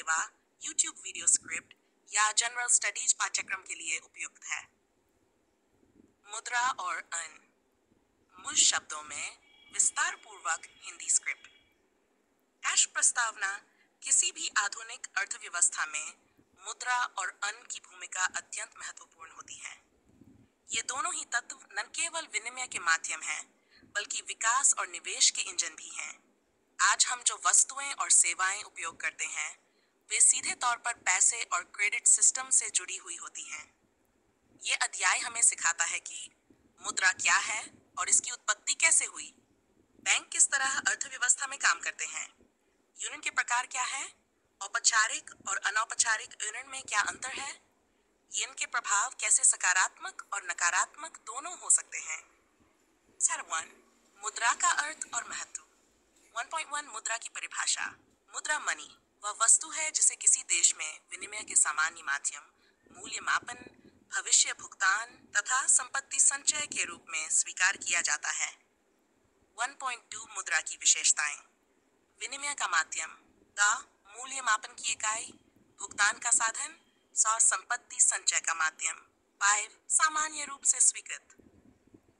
सेवा, YouTube video script या general studies पाठ्यक्रम के लिए उपयुक्त है। मुद्रा और अन मूल शब्दों में विस्तार पूर्वक हिंदी स्क्रिप्ट। कैश प्रस्तावना किसी भी आधुनिक अर्थव्यवस्था में मुद्रा और अन की भूमिका अत्यंत महत्वपूर्ण होती है। ये दोनों ही तत्व न केवल विनिमय के माध्यम हैं, बल्कि विकास और निवेश के इंजन भी हैं। आज हम जो वस्तुएं और सेवाएं उपयोग करते हैं, वे सीधे तौर पर पैसे और क्रेडिट सिस्टम से जुड़ी हुई होती हैं। ये अध्याय हमें सिखाता है कि मुद्रा क्या है और इसकी उत्पत्ति कैसे हुई, बैंक किस तरह अर्थव्यवस्था में काम करते हैं, यूनियन के प्रकार क्या है, औपचारिक और अनौपचारिक यूनियन में क्या अंतर है, इनके प्रभाव कैसे सकारात्मक और नकारात्मक दोनों हो सकते हैं। सर 1, मुद्रा का अर्थ और महत्व। 1.1 मुद्रा की परिभाषा। मुद्रा मनी वह वस्तु है जिसे किसी देश में विनिमय के सामान्य माध्यम, मूल्य मापन, भविष्य भुगतान तथा संपत्ति संचय के रूप में स्वीकार किया जाता है। 1.2 मुद्रा की विशेषताएं। विनिमय का माध्यम, का मूल्य मापन की इकाई, भुगतान का साधन, और संपत्ति संचय का माध्यम, 5 सामान्य रूप से स्वीकृत।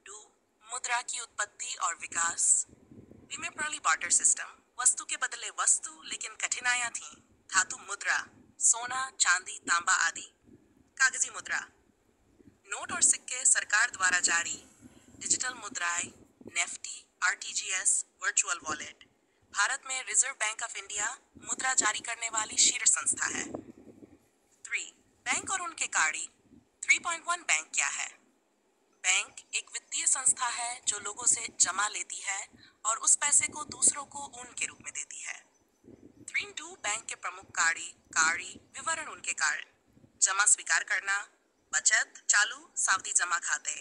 2 मुद्रा की उत्पत्ति और विकास। प्रीमियरली बार्टर सिस्टम, वस्तु के बदले वस्तु, लेकिन कठिनाइयां थीं। धातु मुद्रा, सोना, चांदी, तांबा आदि। कागजी मुद्रा, नोट और सिक्के सरकार द्वारा जारी। डिजिटल मुद्राएं, Nifty, RTGS, virtual wallet. Bharat में रिजर्व बैंक ऑफ इंडिया मुद्रा जारी करने वाली शीर्ष संस्था है। 3 बैंक और उनके कार्य। 3.1 बैंक क्या है? बैंक एक वित्तीय संस्था है जो लोगों से जमा लेती है और उस पैसे को दूसरों को ऊन के रूप में देती है। 3.2 बैंक के प्रमुख कार्य विवरण उनके कारण। जमा स्वीकार करना, बचत, चालू, सावधि जमा खाते,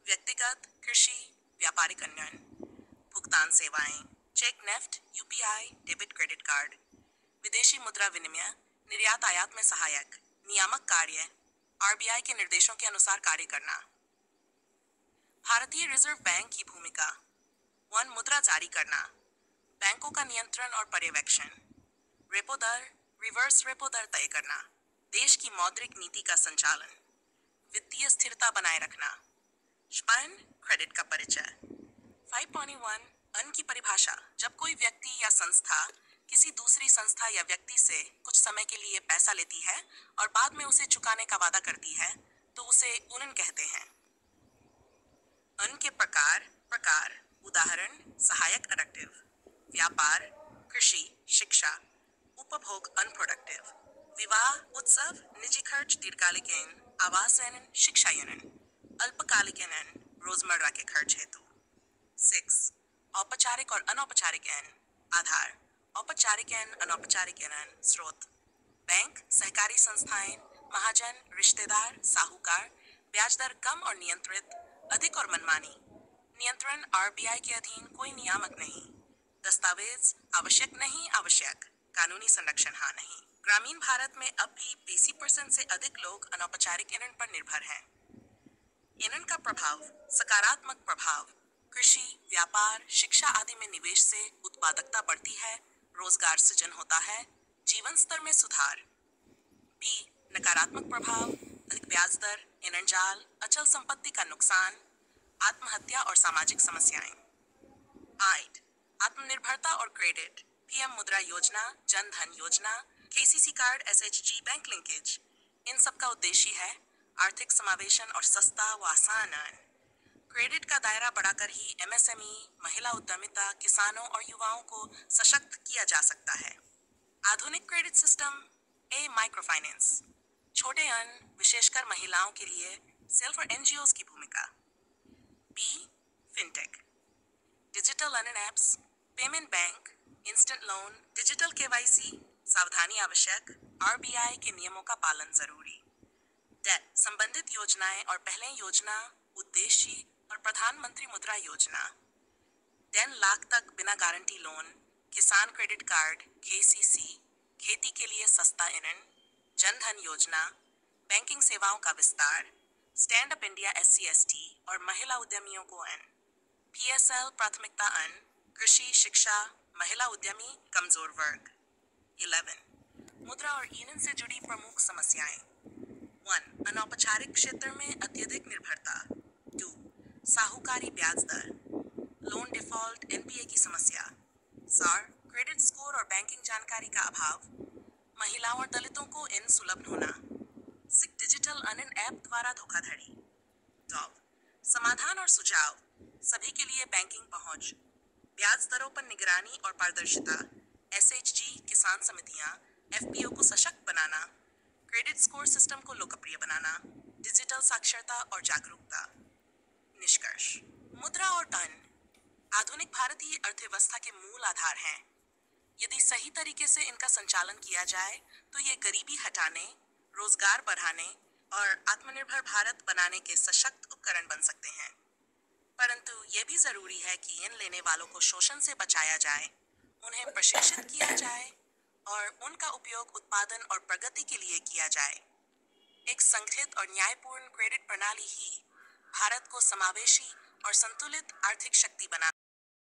व्यक्तिगत, कृषि, व्यापारिक अन्य, भुगतान सेवाएं, cheque, NEFT, UPI, debit, credit card, विदेशी मुद्रा विनिमय, निर्यात आयात में सहायक, नियामक कार्य, आरबीआई के निर्देशों के अनुसार कार्य करना। भारतीय रिजर्व बैंक की भूमिका। 1 मुद्रा जारी करना, बैंकों का नियंत्रण और पर्यवेक्षण, रेपो दर, रिवर्स रेपो दर तय करना, देश की मौद्रिक नीति का संचालन, वित्तीय स्थिरता बनाए रखना, स्पाइन, क्रेडिट का परिचय। 5.1 अन की परिभाषा। जब कोई व्यक्ति या संस्था किसी दूसरी संस्था या व्यक्ति से कुछ समय के लिए पैसा लेती है और बाद में उसे चुकाने का वादा करती है, तो उसे उन कहते हैं। अन के प्रकार, उदाहरण, सहायक अडक्टिव, व्यापार, कृषि, शिक्षा, उपभोग अनप्रोडक्टिव, विवाह, उत्सव, निजी खर्च, दीर्घकालिक ऋण, आवास ऋण, शिक्षा ऋण, अल्पकालिक ऋण, रोजमर्रा के खर्च हेतु। 6 औपचारिक और अनौपचारिक ऋण। आधार, औपचारिक ऋण, अनौपचारिक ऋण, स्रोत, बैंक, सहकारी संस्थाएं, महाजन, रिश्तेदार, साहूकार, ब्याज दर कम और नियंत्रित, अधिक और मनमानी, नियंत्रण आरबीआई के अधीन, कोई नियामक नहीं, दस्तावेज आवश्यक नहीं, आवश्यक, कानूनी संरक्षण हाँ नहीं। ग्रामीण भारत में अब भी 80% से अधिक लोग अनौपचारिक ऋण पर निर्भर हैं। ऋण का प्रभाव, सकारात्मक प्रभाव, कृषि, व्यापार, शिक्षा आदि में निवेश से उत्पादकता बढ़ती है, रोजगार सृजन होता है, जीवन स्तर में सुधार। बी नकारात्मक प्रभाव, अधिक ब्याज दर, ऋण जाल, अचल संपत्ति का नुकसान, आत्महत्या और सामाजिक समस्याएं। 8 आत्मनिर्भरता और क्रेडिट, पीएम मुद्रा योजना, Jan Dhan Yojana, KCC card, SHG, bank linkage, इन सब का उद्देश्य है आर्थिक समावेशन और सस्ता व आसान ऋण। क्रेडिट का दायरा बढ़ाकर ही एमएसएमई, महिला उद्यमिता, किसानों और युवाओं को सशक्त किया जा सकता है। आधुनिक क्रेडिट सिस्टम। ए माइक्रोफाइनेंस, छोटे ऋण, विशेषकर महिलाओं के लिए, सेल्फ और एनजीओज की भूमिका। B fintech, digital learning apps, payment bank, instant loan, digital KYC, सावधानी आवश्यक, आरबीआई के नियमों का पालन जरूरी। डेट संबंधित योजनाएं और पहले योजना, उद्देश्य और प्रधानमंत्री मुद्रा योजना। 10 लाख तक बिना गारंटी लोन, किसान क्रेडिट कार्ड, केसीसी, खेती के लिए सस्ता ऋण, जन धन योजना, बैंकिंग सेवाओं का विस्तार, स्टैंड अप इंडिया SC/ST और महिला उद्यमियों को ऋण, PSL प्राथमिकता ऋण, कृषि, शिक्षा, महिला उद्यमी, कमजोर वर्ग। 11 मुद्रा और ईंधन से जुड़ी प्रमुख समस्याएं। 1. अनौपचारिक क्षेत्र में अत्यधिक निर्भरता। 2. साहूकारी ब्याज दर, लोन डिफॉल्ट, एनपीए की समस्या। सार, क्रेडिट स्कोर और बैंकिंग जानकारी का अभाव। महिलाओं और दलितों को इन सुलभ होना। सिक डिजिटल अनन ऐप द्वारा धोखाधड़ी। टॉप समाधान और सुझाव। सभी के लिए बैंकिंग पहुंच, ब्याज दरों पर निगरानी और पारदर्शिता, एसएचजी किसान समितियां, एफपीओ को सशक्त बनाना, क्रेडिट स्कोर सिस्टम को लोकप्रिय बनाना, डिजिटल साक्षरता और जागरूकता। निष्कर्ष, मुद्रा और धन आधुनिक भारतीय अर्थव्यवस्था के मूल आधार हैं। यदि सही तरीके से इनका संचालन किया जाए तो ये गरीबी हटाने, रोजगार बढ़ाने और आत्मनिर्भर भारत बनाने के सशक्त उपकरण बन सकते हैं। परंतु ये भी जरूरी है कि इन लेने वालों को शोषण से बचाया जाए, उन्हें प्रशिक्षित किया जाए और उनका उपयोग उत्पादन और प्रगति के लिए किया जाए। एक संगठित और न्यायपूर्ण क्रेडिट प्रणाली ही भारत को समावेशी और संतुलित आर्थिक शक्ति बना